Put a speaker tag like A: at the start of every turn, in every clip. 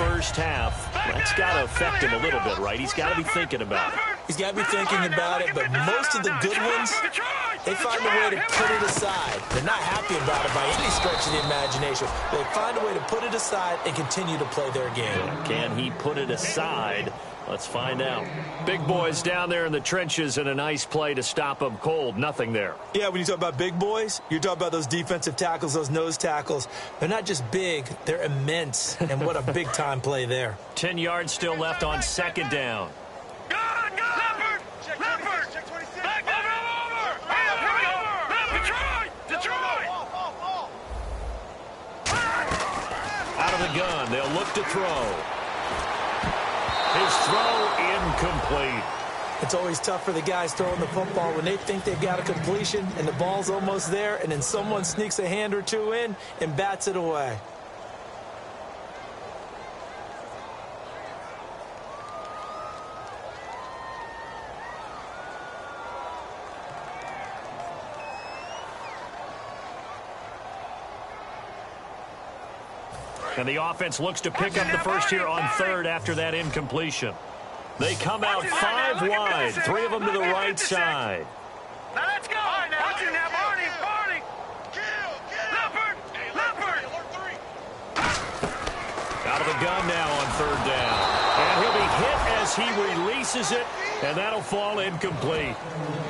A: first half. That's got to affect him a little bit, right? He's got to be thinking about it.
B: He's got to be thinking about it, but most of the good ones, they find a way to put it aside. They're not happy about it by any stretch of the imagination. They find a way to put it aside and continue to play their game.
A: Can he put it aside? Let's find out. Big boys down there in the trenches and a nice play to stop them cold. Nothing there.
B: Yeah, when you talk about big boys, you're talking about those defensive tackles, those nose tackles. They're not just big, they're immense. And what a big-time play there.
A: 10 yards still left on second down. Out of the gun, they'll look to throw. His throw incomplete.
B: It's always tough for the guys throwing the football when they think they've got a completion and the ball's almost there, and then someone sneaks a hand or two in and bats it away.
A: And the offense looks to pick up the first here on third after that incompletion. They come out 5 wide, 3 of them to the right side.
C: Now let's go. Watch it now, Barney. Leopard.
A: Out of the gun now on third down. And he'll be hit as he releases it, and that'll fall incomplete.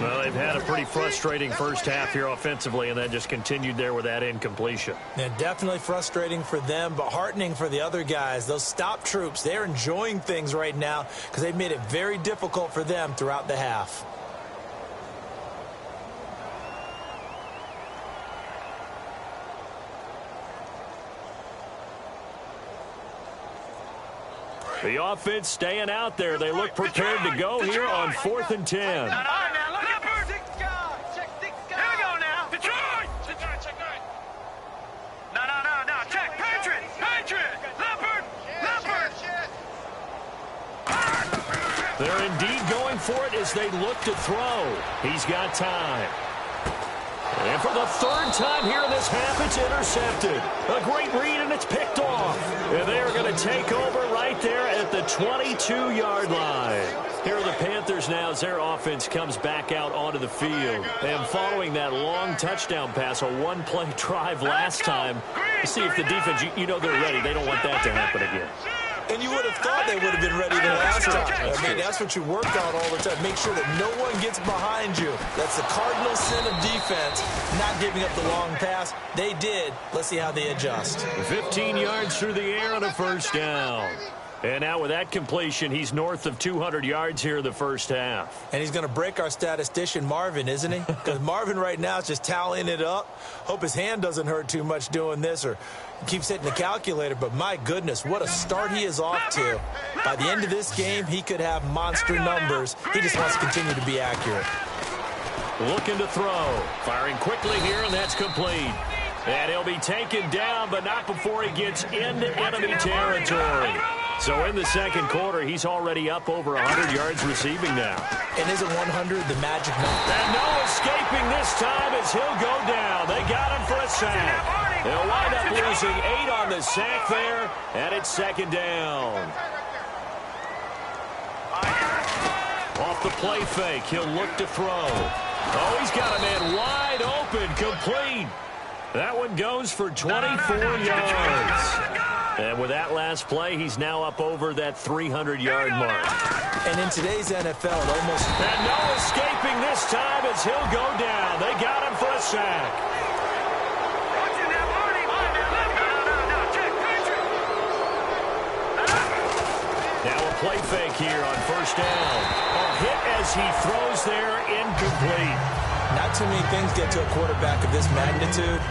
A: Well, they've had a pretty frustrating first half here offensively, and then just continued there with that incompletion.
B: Yeah, definitely frustrating for them, but heartening for the other guys. Those stop troops, they're enjoying things right now because they've made it very difficult for them throughout the half.
A: The offense staying out there. They look prepared to go here on 4th and 10. They're indeed going for it as they look to throw. He's got time. And for the third time here in this half, it's intercepted. A great read, and it's picked off. And they are going to take over right there at the 22-yard line. Here are the Panthers now as their offense comes back out onto the field. And following that long touchdown pass, a one-play drive last time, you see if the defense, you know they're ready. They don't want that to happen again.
B: And you would have thought they would have been ready the last time. I mean, that's what you work on all the time. Make sure that no one gets behind you. That's the cardinal sin of defense, not giving up the long pass. They did. Let's see how they adjust.
A: 15 yards through the air on a first down. And now with that completion, he's north of 200 yards here in the first half.
B: And he's going to break our statistician, Marvin, isn't he? Because Marvin right now is just tallying it up. Hope his hand doesn't hurt too much doing this or keeps hitting the calculator. But my goodness, what a start he is off to. By the end of this game, he could have monster numbers. He just wants to continue to be accurate.
A: Looking to throw. Firing quickly here, and that's complete. And he'll be taken down, but not before he gets into enemy territory. So in the second quarter, he's already up over 100 yards receiving now.
B: And isn't 100 the magic number?
A: And no escaping this time as he'll go down. They got him for a sack. They'll wind up losing 8 on the sack there, and it's second down. Off the play fake, he'll look to throw. Oh, he's got a man wide open, complete. That one goes for 24 yards. And with that last play, he's now up over that 300-yard mark.
B: And in today's NFL, it almost...
A: And no escaping this time as he'll go down. They got him for a sack. Now a play fake here on first down. A hit as he throws there, incomplete.
B: Not too many things get to a quarterback of this magnitude,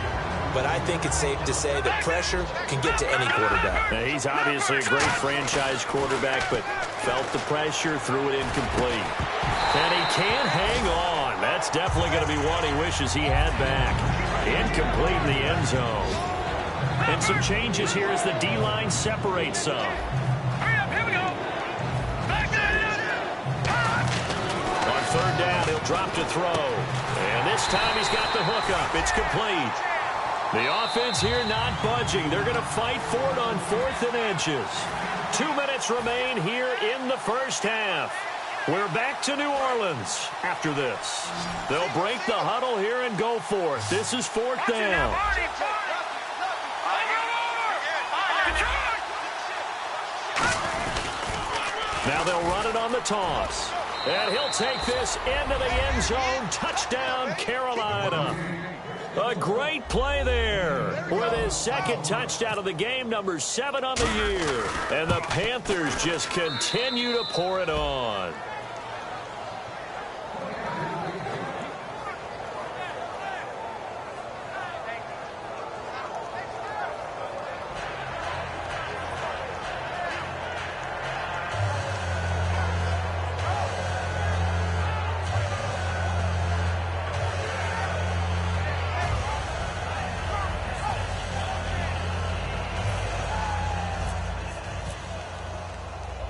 B: but I think it's safe to say that pressure can get to any quarterback.
A: Now, he's obviously a great franchise quarterback, but felt the pressure, threw it incomplete. And he can't hang on. That's definitely going to be one he wishes he had back. Incomplete in the end zone. And some changes here as the D-line separates some.
C: Here we go.
A: On third down, he'll drop to throw. And this time he's got the hook up. It's complete. The offense here not budging. They're going to fight for it on 4th and inches. 2 minutes remain here in the first half. We're back to New Orleans after this. They'll break the huddle here and go for it. This is fourth down. Now they'll run it on the toss. And he'll take this into the end zone. Touchdown, Carolina. A great play there with his second touchdown of the game, number 7 on the year. And the Panthers just continue to pour it on.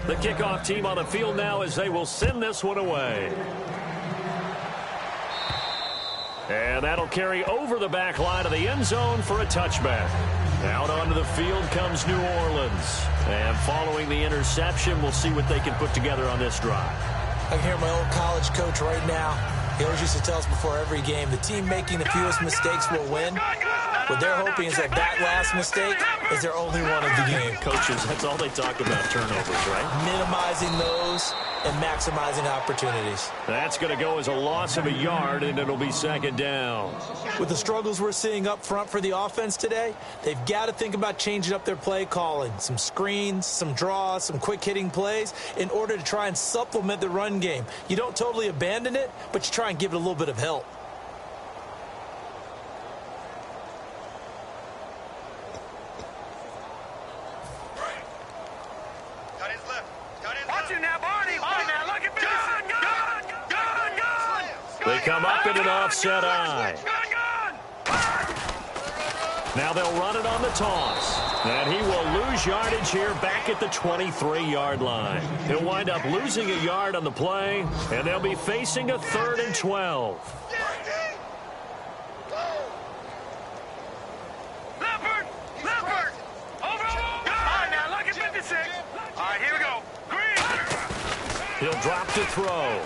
A: The kickoff team on the field now as they will send this one away. And that'll carry over the back line of the end zone for a touchback. Out onto the field comes New Orleans. And following the interception, we'll see what they can put together on this drive.
B: I can hear my old college coach right now. He always used to tell us before every game, the team making the fewest mistakes will win. What they're hoping is that last mistake is their only one of the game.
A: Coaches, that's all they talk about, turnovers, right?
B: Minimizing those and maximizing opportunities.
A: That's going to go as a loss of a yard, and it'll be second down.
B: With the struggles we're seeing up front for the offense today, they've got to think about changing up their play calling. Some screens, some draws, some quick-hitting plays in order to try and supplement the run game. You don't totally abandon it, but you try and give it a little bit of help.
A: They come up in an offset eye. Now they'll run it on the toss. And he will lose yardage here back at the 23-yard line. He'll wind up losing a yard on the play, and they'll be facing a 3rd and 12. He'll drop to throw.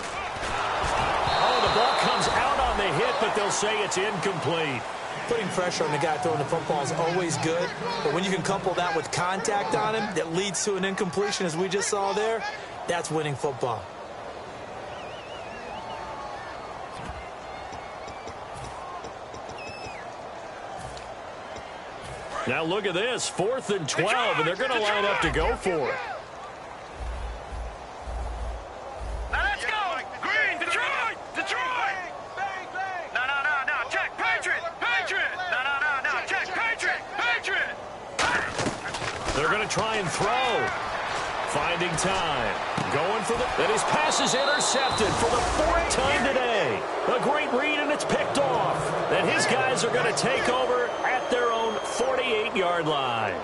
A: Oh, the ball comes out on the hit, but they'll say it's incomplete.
B: Putting pressure on the guy throwing the football is always good, but when you can couple that with contact on him that leads to an incompletion, as we just saw there, that's winning football.
A: Now look at this, 4th and 12, and they're going to line up to go for it. They're going to try and throw. Finding time. Going for the... And his pass is intercepted for the 4th time today. A great read, and it's picked off. And his guys are going to take over at their own 48-yard line.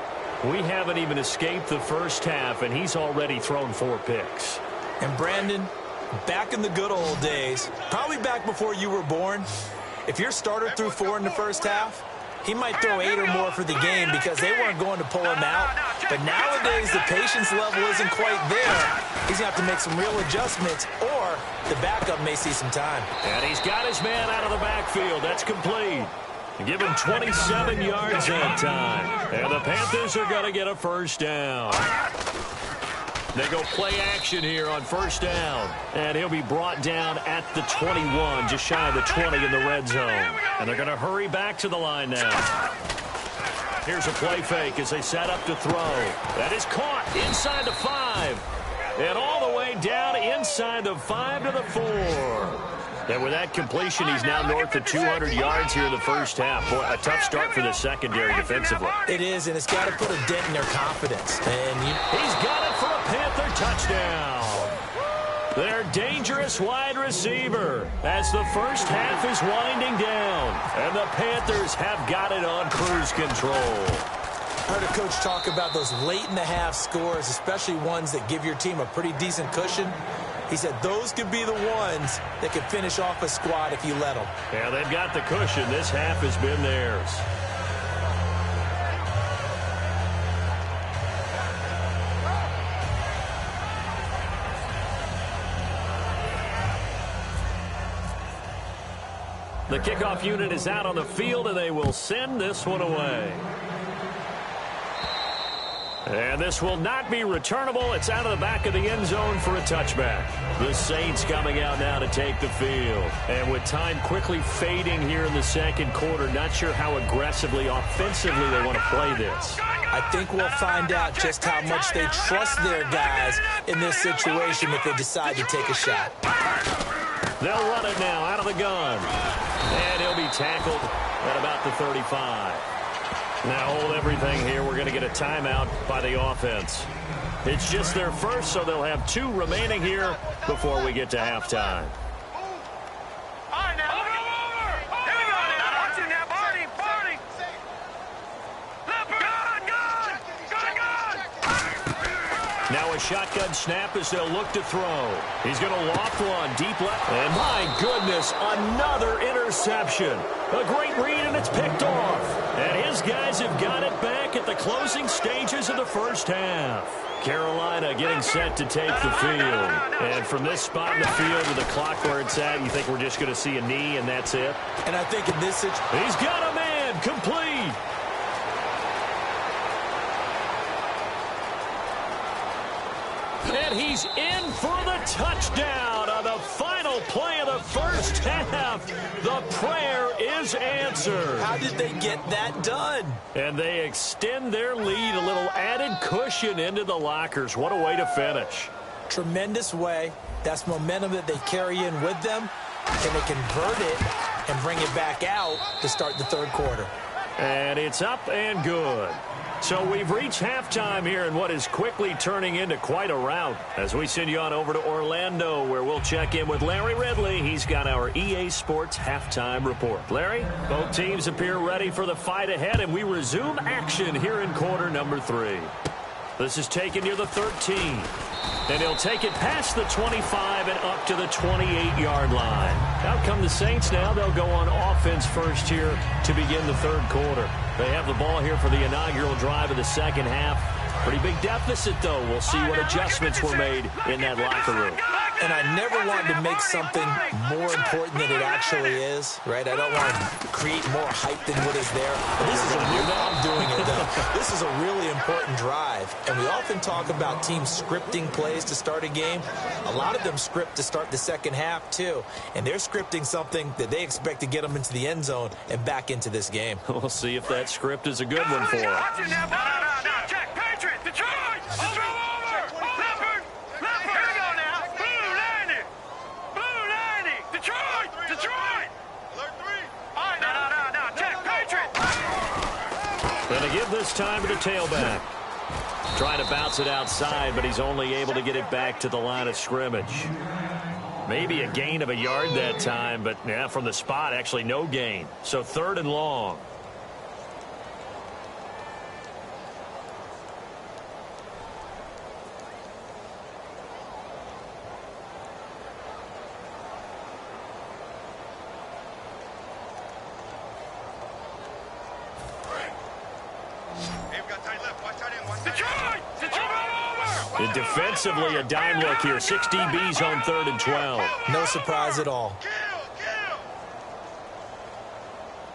A: We haven't even escaped the first half, and he's already thrown 4 picks.
B: And Brandon, back in the good old days, probably back before you were born, if your starter threw 4 in the first half, he might throw 8 or more for the game because they weren't going to pull him out. But nowadays, the patience level isn't quite there. He's going to have to make some real adjustments, or the backup may see some time.
A: And he's got his man out of the backfield. That's complete. Give him 27 yards that time. And the Panthers are going to get a first down. They go play action here on first down. And he'll be brought down at the 21, just shy of the 20 in the red zone. And they're going to hurry back to the line now. Here's a play fake as they set up to throw. That is caught inside the 5. And all the way down inside the 5 to the 4. And with that completion, he's now north of 200 yards here in the first half. Boy, a tough start for the secondary defensively.
B: It is, and it's got to put a dent in their confidence. And
A: he's got it for a Panther touchdown. Their dangerous wide receiver as the first half is winding down. And the Panthers have got it on cruise control.
B: I heard a coach talk about those late-in-the-half scores, especially ones that give your team a pretty decent cushion. He said those could be the ones that could finish off a squad if you let them.
A: Yeah, they've got the cushion. This half has been theirs. The kickoff unit is out on the field, and they will send this one away. And this will not be returnable. It's out of the back of the end zone for a touchback. The Saints coming out now to take the field. And with time quickly fading here in the second quarter, not sure how aggressively, offensively they want to play this.
B: I think we'll find out just how much they trust their guys in this situation if they decide to take a shot.
A: They'll run it now out of the gun. And he'll be tackled at about the 35. Now hold everything here. We're going to get a timeout by the offense. It's just their first, so they'll have 2 remaining here before we get to halftime.
C: All right, now. Here we go now. Watch it now. Barney. Gun.
A: Now a shotgun snap as they'll look to throw. He's going to loft one deep left. And my goodness, another interception. A great read, and it's picked off. And his guys have got it back at the closing stages of the first half. Carolina getting set to take the field. And from this spot in the field with the clock where it's at, you think we're just going to see a knee and that's it?
B: And I think in this situation,
A: he's got a man complete. And he's in for the touchdown on the final play of the first half. The prayer is answered.
B: how did they get that done?
A: And they extend their lead, a little added cushion into the lockers. What a way to finish.
B: Tremendous way. That's momentum that they carry in with them. Can they convert it and bring it back out to start the third quarter?
A: And it's up and good. So we've reached halftime here in what is quickly turning into quite a rout as we send you on over to Orlando, where we'll check in with Larry Ridley. He's got our EA Sports halftime report. Larry, both teams appear ready for the fight ahead, and we resume action here in quarter number 3. This is taken near the 13. And he'll take it past the 25 and up to the 28-yard line. Out come the Saints now. They'll go on offense first here to begin the third quarter. They have the ball here for the inaugural drive of the second half. Pretty big deficit, though. We'll see what adjustments were made in that locker room.
B: And I never want to make something more important than it actually is, right? I don't want to create more hype than what is there. But this is I'm doing it, though. This is a really important drive. And we often talk about teams scripting plays to start a game. A lot of them script to start the second half, too. And they're scripting something that they expect to get them into the end zone and back into this game.
A: We'll see if that script is a good one for them.
C: Check, Patriot, Detroit, over. Leopard, here we go now. Blue 90, Detroit. Alert 3. All right, now, check, Patriot.
A: Going to give this time to the tailback. Trying to bounce it outside, but he's only able to get it back to the line of scrimmage. Maybe a gain of a yard that time, but yeah, from the spot, actually no gain. So 3rd and long. Defensively, a dime look here. 6 DBs on 3rd and 12.
B: No surprise at all.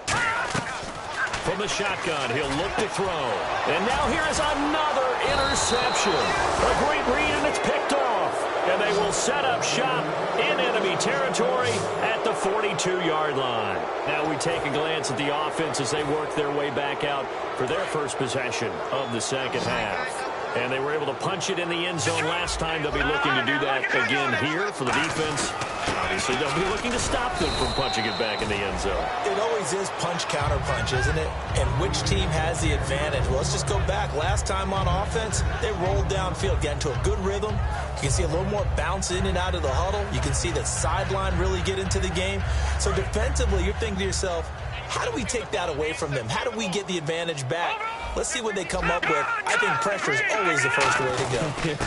A: From the shotgun, he'll look to throw. And now here is another interception. A great read, and it's picked off. And they will set up shop in enemy territory at the 42-yard line. Now we take a glance at the offense as they work their way back out for their first possession of the second half. And they were able to punch it in the end zone last time. They'll be looking to do that again here for the defense. Obviously, they'll be looking to stop them from punching it back in the end zone.
B: It always is punch-counter-punch, isn't it? And which team has the advantage? Well, let's just go back. Last time on offense, they rolled downfield, got into a good rhythm. You can see a little more bounce in and out of the huddle. You can see the sideline really get into the game. So defensively, you're thinking to yourself, how do we take that away from them? How do we get the advantage back? Let's see what they come up with. I think pressure is always the first way to go.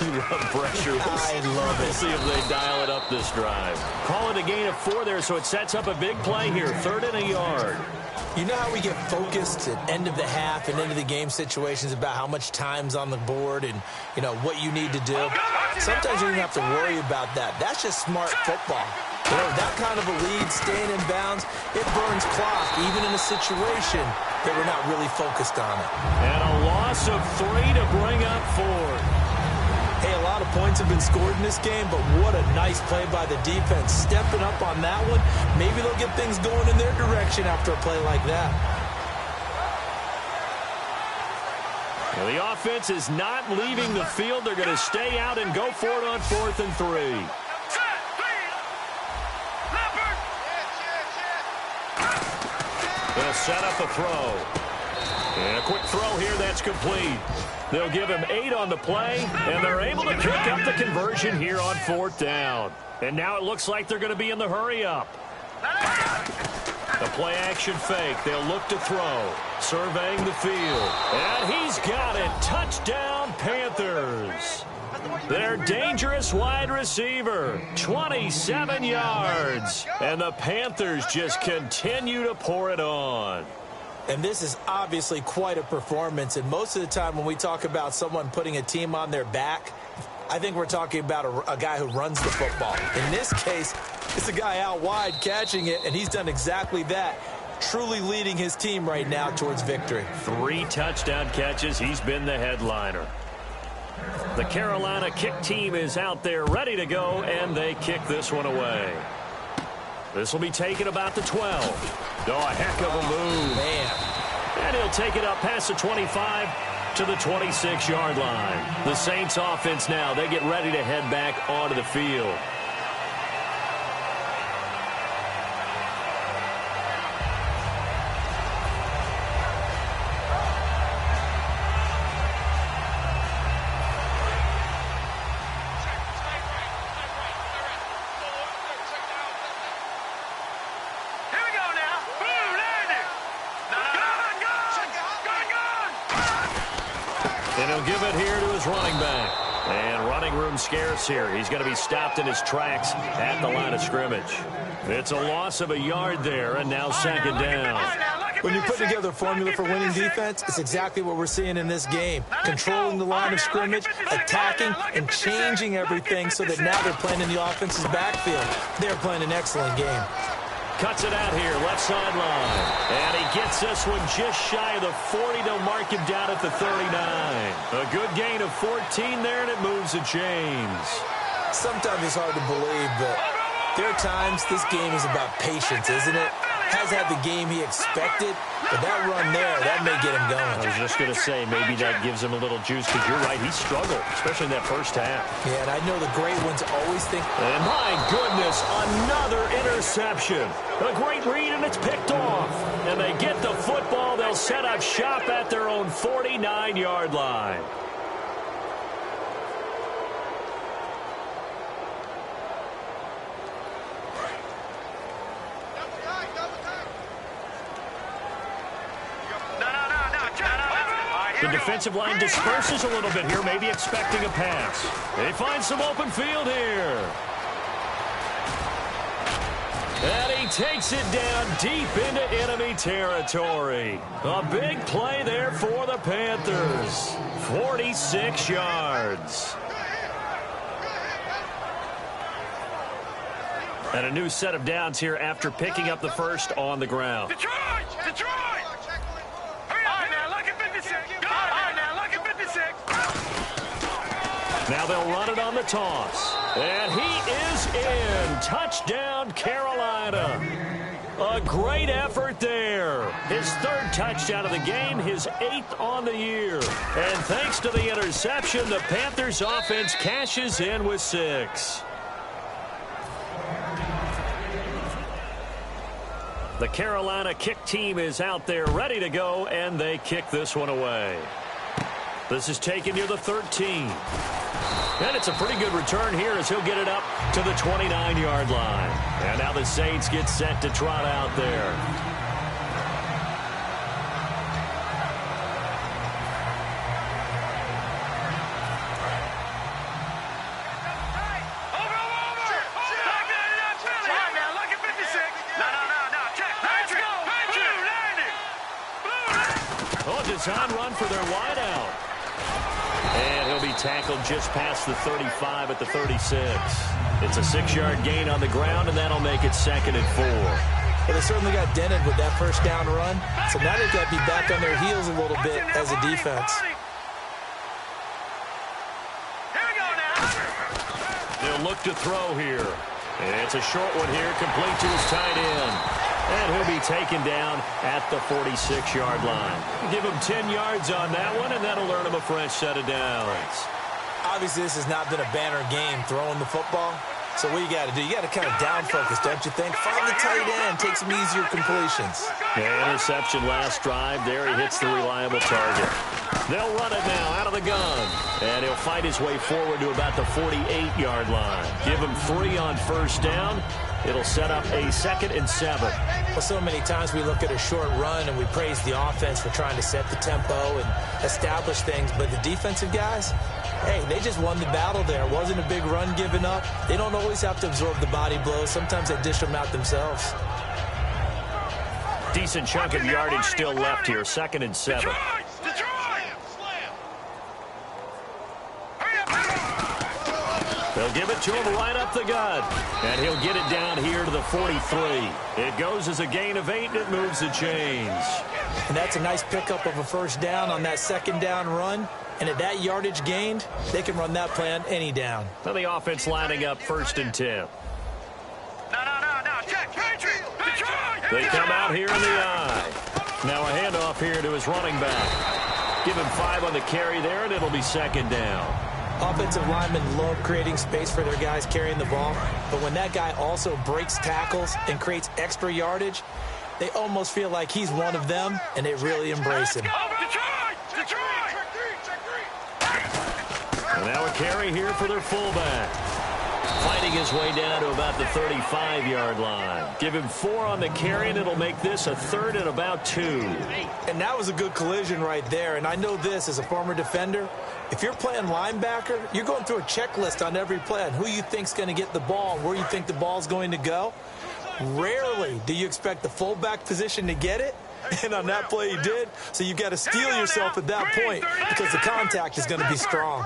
A: You love pressure.
B: I love it.
A: We'll see if they dial it up this drive. Call it a gain of 4 there, so it sets up a big play here. 3rd and a yard.
B: You know how we get focused at end of the half and end of the game situations about how much time's on the board and, you know, what you need to do? Sometimes you don't have to worry about that. That's just smart football. You know, that kind of a lead, staying in bounds, it burns clock, even in a situation that we're not really focused on it.
A: And a loss of 3 to bring up 4.
B: Hey, a lot of points have been scored in this game, but what a nice play by the defense. Stepping up on that one, maybe they'll get things going in their direction after a play like that.
A: Well, the offense is not leaving the field. They're going to stay out and go for it on 4th and 3. They'll set up a throw. And a quick throw here that's complete. They'll give him 8 on the play, and they're able to pick up the conversion here on 4th down. And now it looks like they're going to be in the hurry-up. The play-action fake. They'll look to throw. Surveying the field. And he's got it. Touchdown, Panthers. Their dangerous wide receiver, 27 yards. And the Panthers just continue to pour it on.
B: And this is obviously quite a performance. And most of the time when we talk about someone putting a team on their back, I think we're talking about a guy who runs the football. In this case, it's a guy out wide catching it, and he's done exactly that, truly leading his team right now towards victory.
A: 3 touchdown catches. He's been the headliner. The Carolina kick team is out there ready to go, and they kick this one away. This will be taken about the 12. Oh, a heck of a move.
B: Man.
A: And he'll take it up past the 25 to the 26-yard line. The Saints offense now, they get ready to head back onto the field. And he'll give it here to his running back. And running room scarce here. He's going to be stopped in his tracks at the line of scrimmage. It's a loss of a yard there, and now 2nd down.
B: When you put together a formula for winning defense, it's exactly what we're seeing in this game. Controlling the line of scrimmage, attacking, and changing everything so that now they're playing in the offense's backfield. They're playing an excellent game.
A: Cuts it out here, left sideline. And he gets this one just shy of the 40. They'll mark him down at the 39. A good gain of 14 there, and it moves the chains.
B: Sometimes it's hard to believe, but there are times this game is about patience, isn't it? Has had the game he expected, but that run there, that may get him going.
A: I was just going to say, maybe that gives him a little juice, because you're right, he struggled, especially in that first half.
B: Yeah, and I know the great ones always think...
A: And my goodness, another interception. A great read, and it's picked off. And they get the football. They'll set up shop at their own 49-yard line. The defensive line disperses a little bit here, maybe expecting a pass. They find some open field here. And he takes it down deep into enemy territory. A big play there for the Panthers. 46 yards. And a new set of downs here after picking up the first on the ground.
C: Detroit! Detroit!
A: Now they'll run it on the toss. And he is in. Touchdown, Carolina. A great effort there. His 3rd touchdown of the game, his 8th on the year. And thanks to the interception, the Panthers offense cashes in with 6. The Carolina kick team is out there ready to go, and they kick this one away. This is taken near the 13. And it's a pretty good return here as he'll get it up to the 29-yard line. And now the Saints get set to trot out there. on run for their wideout. And he'll be tackled just past the 35 at the 36. It's a 6-yard gain on the ground, and that'll make it 2nd and 4.
B: Well, they certainly got dented with that first down run, so now they've got to be back on their heels a little bit as a defense.
A: They'll look to throw here. And it's a short one here, complete to his tight end. And he'll be taken down at the 46-yard line. Give him 10 yards on that one, and that'll earn him a fresh set of downs.
B: Obviously, this has not been a banner game throwing the football. So what you got to do, you got to kind of down focus, don't you think? Find the tight end, take some easier completions.
A: Yeah, interception last drive. There he hits the reliable target. They'll run it now out of the gun. And he'll fight his way forward to about the 48-yard line. Give him 3 on first down. It'll set up a 2nd and 7.
B: Well, so many times we look at a short run and we praise the offense for trying to set the tempo and establish things. But the defensive guys, hey, they just won the battle there. It wasn't a big run given up. They don't always have to absorb the body blows. Sometimes they dish them out themselves.
A: Decent chunk of yardage still left here. 2nd and 7. They'll give it to him right up the gut. And he'll get it down here to the 43. It goes as a gain of 8, and it moves the chains.
B: And that's a nice pickup of a first down on that 2nd down run. And at that yardage gained, they can run that play on any down.
A: Now the offense lining up 1st and 10. They come out here in the eye. Now a handoff here to his running back. Give him 5 on the carry there, and it'll be 2nd down.
B: Offensive linemen love creating space for their guys carrying the ball, but when that guy also breaks tackles and creates extra yardage, they almost feel like he's one of them, and they really embrace him.
A: And now a carry here for their fullback. Fighting his way down to about the 35-yard line. Give him 4 on the carry, and it'll make this a 3rd and about 2.
B: And that was a good collision right there, and I know this as a former defender. If you're playing linebacker, you're going through a checklist on every play on who you think's going to get the ball, where you think the ball's going to go. Rarely do you expect the fullback position to get it, and on that play he did. So you've got to steel yourself at that point because the contact is going to be strong.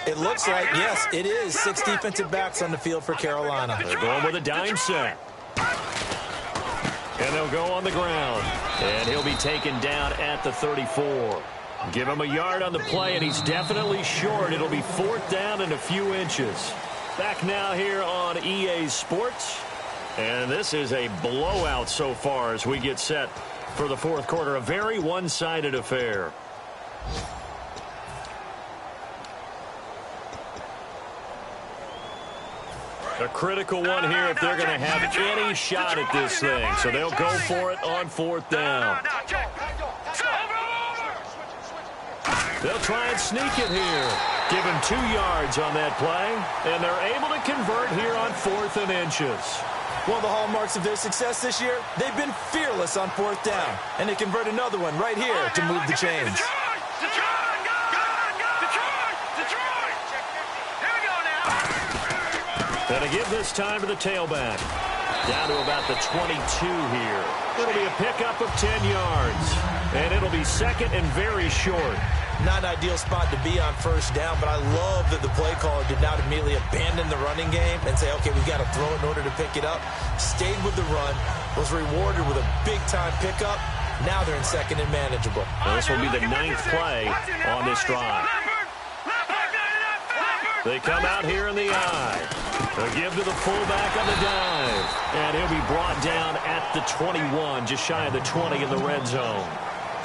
B: It looks like, yes, it is 6 defensive backs on the field for Carolina.
A: They're going with a dime set. And they'll go on the ground. And he'll be taken down at the 34. Give him a yard on the play, and he's definitely short. It'll be 4th down and a few inches. Back now here on EA Sports. And this is a blowout so far as we get set for the 4th quarter. A very one-sided affair. A critical one here if they're going to have any shot at this thing. So they'll go for it on 4th down. They'll try and sneak it here. Give him 2 yards on that play. And they're able to convert here on 4th and inches.
B: One of the hallmarks of their success this year, they've been fearless on 4th down. And they convert another one right here to move the chains.
A: Going to give this time to the tailback. Down to about the 22 here. It'll be a pickup of 10 yards. And it'll be 2nd and very short.
B: Not an ideal spot to be on 1st down, but I love that the play caller did not immediately abandon the running game and say, okay, we've got to throw it in order to pick it up. Stayed with the run, was rewarded with a big-time pickup. Now they're in 2nd and manageable.
A: Well, this will be the 9th play on this drive. They come out here in the eye. They'll give to the fullback on the dive. And he'll be brought down at the 21, just shy of the 20 in the red zone.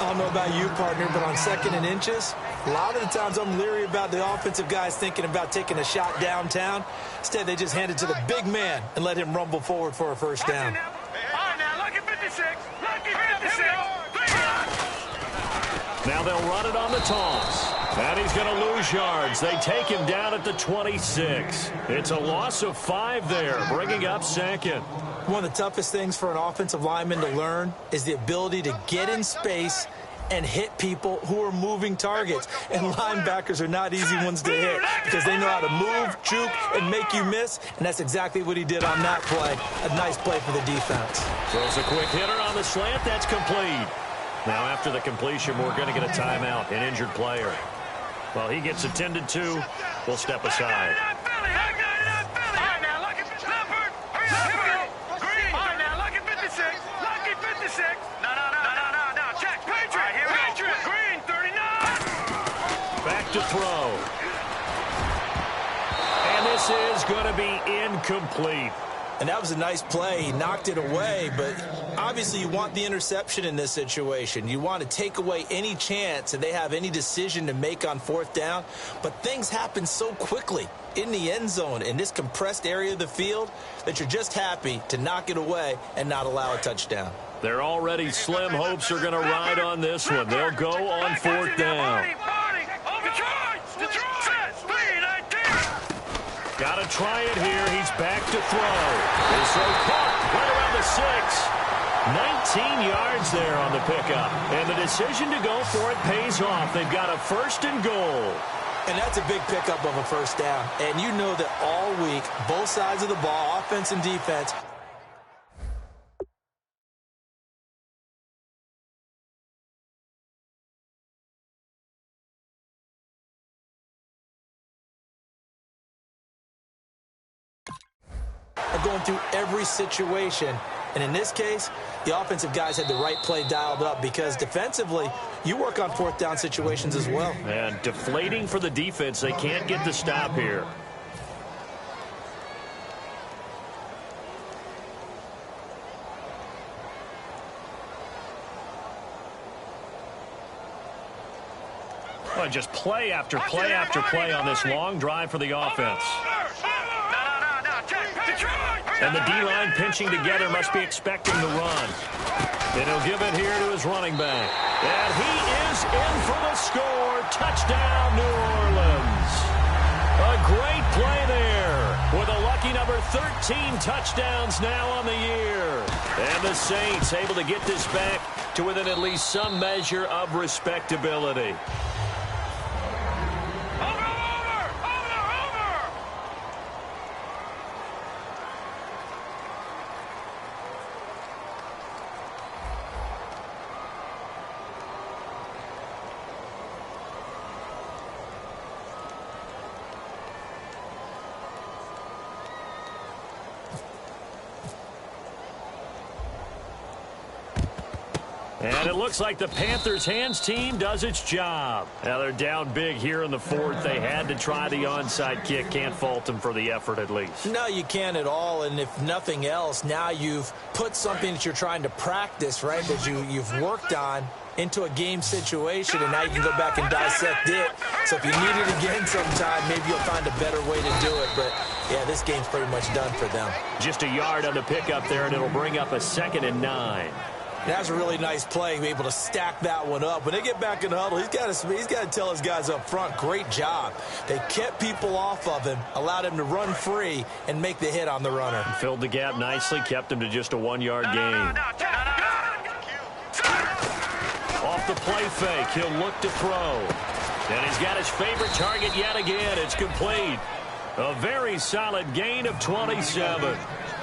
B: I don't know about you, partner, but on 2nd and inches, a lot of the times I'm leery about the offensive guys thinking about taking a shot downtown. Instead, they just hand it to the big man and let him rumble forward for a 1st down.
A: Now they'll run it on the toss. And he's going to lose yards. They take him down at the 26. It's a loss of 5 there, bringing up 2nd.
B: One of the toughest things for an offensive lineman to learn is the ability to get in space and hit people who are moving targets. And linebackers are not easy ones to hit because they know how to move, juke, and make you miss. And that's exactly what he did on that play. A nice play for the defense.
A: Throws a quick hitter on the slant. That's complete. Now after the completion, we're going to get a timeout, an injured player. While he gets attended to, we'll step aside. Back to throw. And this is going to be incomplete.
B: And that was a nice play. He knocked it away, but obviously you want the interception in this situation. You want to take away any chance that they have any decision to make on fourth down. But things happen so quickly in the end zone in this compressed area of the field that you're just happy to knock it away and not allow a touchdown.
A: Their already slim hopes are going to ride on this one. They'll go on fourth down. Got to try it here. He's back to throw. His throw caught right around the 6. 19 yards there on the pickup. And the decision to go for it pays off. They've got a 1st and goal.
B: And that's a big pickup of a first down. And you know that all week, both sides of the ball, offense and defense, are going through every situation. And in this case, the offensive guys had the right play dialed up because defensively, you work on fourth down situations as well.
A: And deflating for the defense. They can't get the stop here. Well, just play after play after play on this long drive for the offense. And the D-line pinching together must be expecting the run. And he'll give it here to his running back. And he is in for the score. Touchdown, New Orleans. A great play there with a lucky number 13 touchdowns now on the year. And the Saints able to get this back to within at least some measure of respectability. And it looks like the Panthers' hands team does its job. Now they're down big here in the 4th. They had to try the onside kick. Can't fault them for the effort at least.
B: No, you can't at all. And if nothing else, now you've put something that you're trying to practice, right, that you've worked on into a game situation, and now you can go back and dissect it. So if you need it again sometime, maybe you'll find a better way to do it. But, yeah, this game's pretty much done for them.
A: Just a yard on the pickup there, and it'll bring up a 2nd and 9.
B: That's a really nice play, able to stack that one up. When they get back in the huddle, he's got to tell his guys up front, great job. They kept people off of him, allowed him to run free and make the hit on the runner.
A: Filled the gap nicely, kept him to just a 1-yard gain. Off the play fake, he'll look to throw. And he's got his favorite target yet again. It's complete. A very solid gain of 27.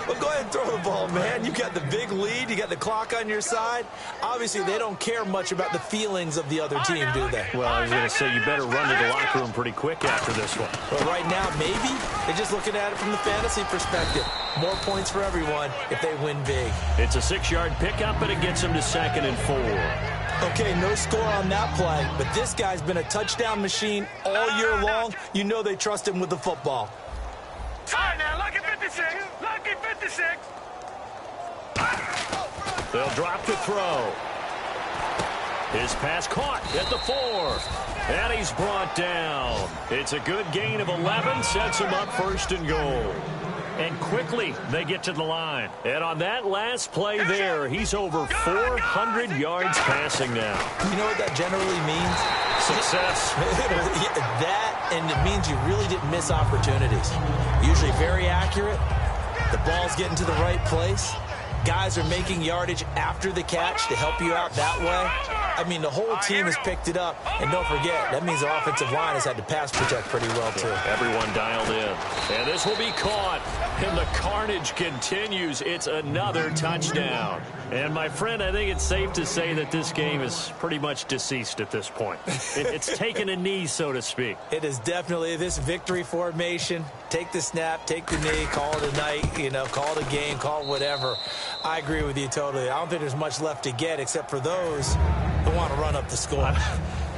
B: Well, go ahead and throw the ball, man. You got the big lead. You got the clock on your side. Obviously, they don't care much about the feelings of the other team, do they?
A: Well, I was going to say, you better run to the locker room pretty quick after this one.
B: But right now, maybe they're just looking at it from the fantasy perspective. More points for everyone if they win big.
A: It's a 6-yard pickup, and it gets them to 2nd and 4.
B: Okay, no score on that play, but this guy's been a touchdown machine all year long. You know they trust him with the football.
C: All right, now, lucky 56. Lucky 56.
A: They'll drop to throw. His pass caught at the 4. And he's brought down. It's a good gain of 11. Sets him up 1st and goal. And quickly, they get to the line. And on that last play there, he's over 400 yards passing now.
B: You know what that generally means?
A: Success.
B: That, and it means you really didn't miss opportunities. Usually very accurate. The ball's getting to the right place. Guys are making yardage after the catch to help you out that way. I mean, the whole team has picked it up. And don't forget, that means the offensive line has had to pass protect pretty well, too.
A: Everyone dialed in. And this will be caught. And the carnage continues. It's another touchdown. And, my friend, I think it's safe to say that this game is pretty much deceased at this point. It's taken a knee, so to speak.
B: It is definitely this victory formation. Take the snap, take the knee, call it a night, you know, call it a game, call it whatever. I agree with you totally. I don't think there's much left to get except for those who want to run up the score.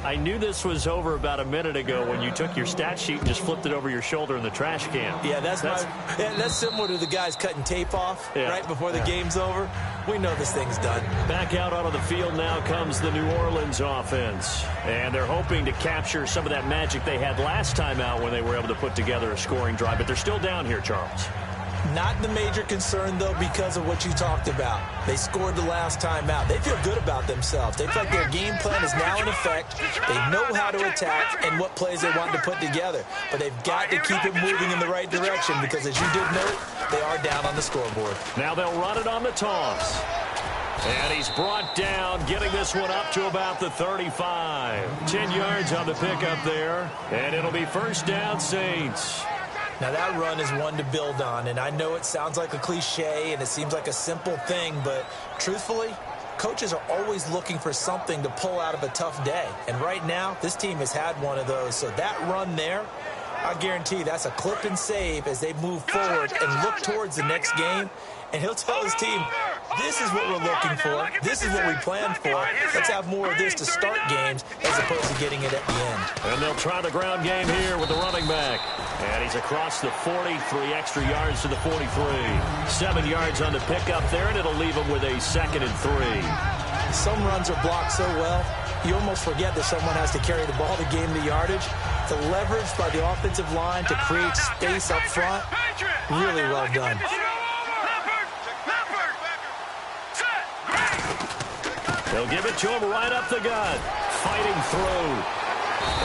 A: I knew this was over about a minute ago when you took your stat sheet and just flipped it over your shoulder in the trash can.
B: Yeah, that's similar to the guys cutting tape off right before the game's over. We know this thing's done.
A: Back out onto the field now comes the New Orleans offense. And they're hoping to capture some of that magic they had last time out when they were able to put together a scoring drive. But they're still down here, Charles.
B: Not the major concern, though, because of what you talked about. They scored the last time out. They feel good about themselves. They feel like their game plan is now in effect. They know how to attack and what plays they want to put together. But they've got to keep it moving in the right direction because, as you did note, they are down on the scoreboard.
A: Now they'll run it on the toss. And he's brought down, getting this one up to about the 35. 10 yards on the pickup there. And it'll be first down, Saints.
B: Now, that run is one to build on, and I know it sounds like a cliche and it seems like a simple thing, but truthfully, coaches are always looking for something to pull out of a tough day. And right now, this team has had one of those. So that run there, I guarantee that's a clip and save as they move forward and look towards the next game. And he'll tell his team, this is what we're looking for. This is what we planned for. Let's have more of this to start games as opposed to getting it at the end.
A: And they'll try the ground game here with the running back. And he's across the 40, 3 extra yards to the 43. 7 yards on the pickup there, and it'll leave him with a 2nd and 3.
B: Some runs are blocked so well, you almost forget that someone has to carry the ball to gain the yardage. The leverage by the offensive line to create space up front, really well done.
A: They'll give it to him right up the gut. Fighting through.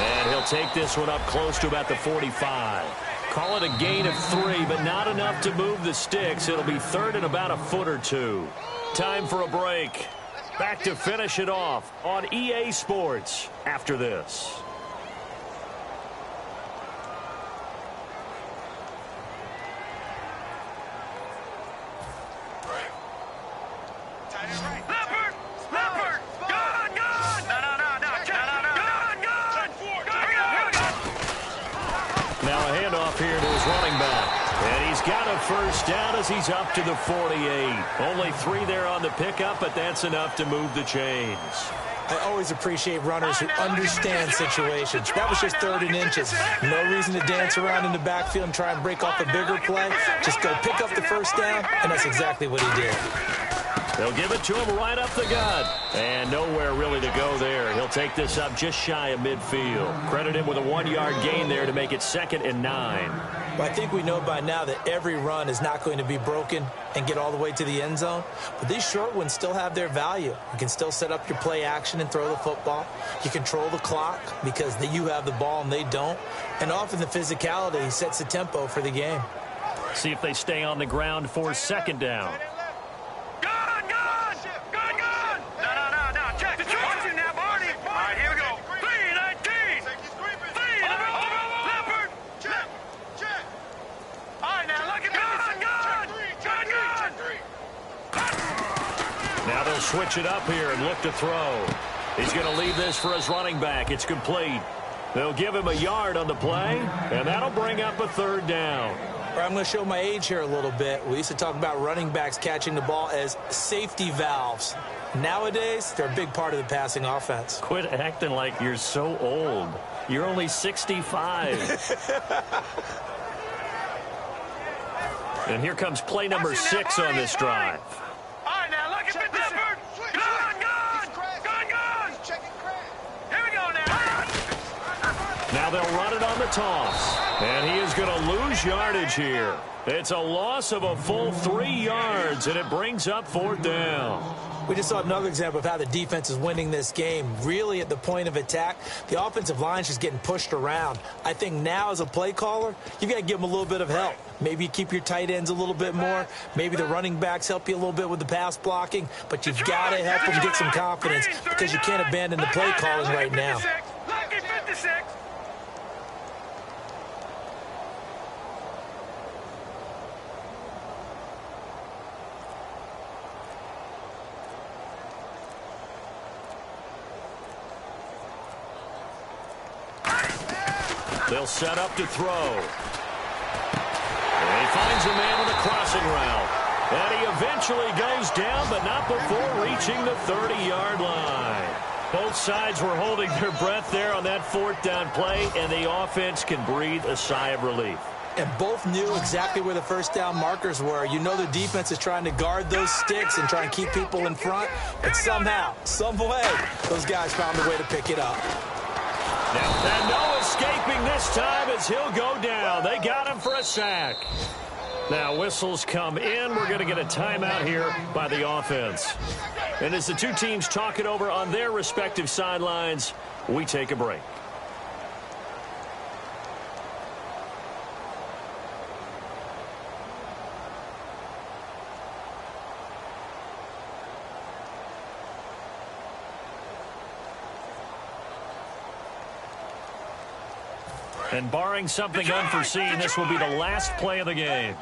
A: And he'll take this one up close to about the 45. Call it a gain of 3, but not enough to move the sticks. It'll be 3rd and about a foot or 2. Time for a break. Back to finish it off on EA Sports after this. Here to his running back. And he's got a first down as he's up to the 48. Only 3 there on the pickup, but that's enough to move the chains.
B: I always appreciate runners who understand situations. That was just 3rd and inches. No reason to dance around in the backfield and try and break off a bigger play. Just go pick up the first down, and that's exactly what he did.
A: They'll give it to him right up the gut. And nowhere really to go there. He'll take this up just shy of midfield. Credit him with a 1-yard gain there to make it 2nd and 9.
B: Well, I think we know by now that every run is not going to be broken and get all the way to the end zone. But these short ones still have their value. You can still set up your play action and throw the football. You control the clock because you have the ball and they don't. And often the physicality sets the tempo for the game.
A: See if they stay on the ground for 2nd down. Now they'll switch it up here and look to throw. He's going to leave this for his running back. It's complete. They'll give him a yard on the play, and that'll bring up a 3rd down.
B: I'm going to show my age here a little bit. We used to talk about running backs catching the ball as safety valves. Nowadays, they're a big part of the passing offense.
A: Quit acting like you're so old. You're only 65. And here comes play number 6 on this drive.
C: All right, now look at the Clifford. Gun. Here we go now.
A: Now they'll run it on the toss. And he is going to lose yardage here. It's a loss of a full 3 yards, and it brings up 4th down.
B: We just saw another example of how the defense is winning this game. Really at the point of attack, the offensive line's just getting pushed around. I think now as a play caller, you got to give them a little bit of help. Maybe you keep your tight ends a little bit more. Maybe the running backs help you a little bit with the pass blocking. But you've got to help them get some confidence because you can't abandon the play calling right now.
C: Lucky 56.
A: They'll set up to throw. And he finds a man on the crossing route. And he eventually goes down, but not before reaching the 30-yard line. Both sides were holding their breath there on that fourth down play, and the offense can breathe a sigh of relief.
B: And both knew exactly where the first down markers were. You know the defense is trying to guard those sticks and try and keep people in front. But somehow, some way, those guys found a way to pick it up.
A: And no escaping this time as he'll go down. They got him for a sack. Now whistles come in. We're going to get a timeout here by the offense. And as the two teams talk it over on their respective sidelines, we take a break. And barring something unforeseen, this will be the last play of the game.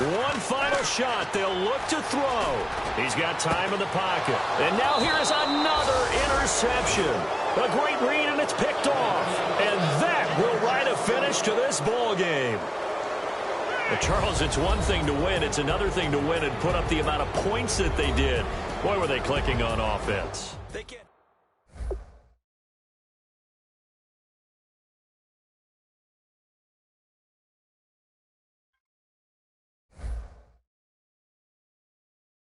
A: One final shot. They'll look to throw. He's got time in the pocket. And now here is another interception. A great read, and it's picked off. And that will write a finish to this ball game. But Charles, it's one thing to win. It's another thing to win and put up the amount of points that they did. Boy, were they clicking on offense.
B: They can't